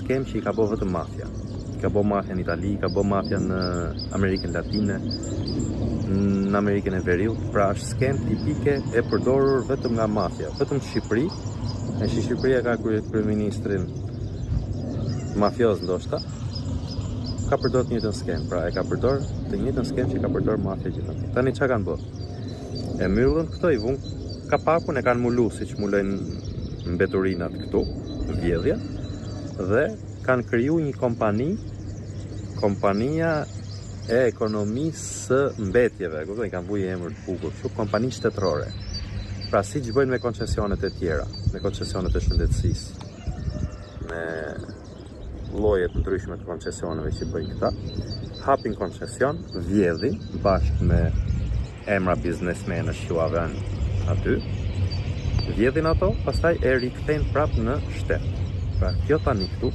skem që i ka bo vetëm mafja. Ka bo mafja në Itali, ka bo mafja në Amerikën Latine, në Amerikën e Veriut, pra është skem tipike e përdorur vetëm nga mafja, vetëm Shqipëri, e Shqipëria ka kryeministrin mafioz ndoshta, ka përdorur të njëjtën skem, pra e ka përdorur të njëjtën skem që ka përdorur mafja gjithashtu. Tani çka kanë bërë? E mbyllën këto, i vun kapakun, e kanë mulu siç mulojnë mbeturinat këtu, vjedhja, dhe kanë kriju një kompani, kompania e ekonomisë së mbetjeve, kuptoj, kanë vujë emër të bukur, kështu, kompani shtetërore. Pra siç bëjnë me koncesionet e tjera, me koncesionet e shëndetësisë, me lloje të ndryshme të koncesioneve që bëjnë këta, hapin koncesion, vjedhin bashkë me emra biznesmenësh që avën aty, vjedhin ato, pastaj e rikthejnë prapë në shtet. Pra kjo tani këtu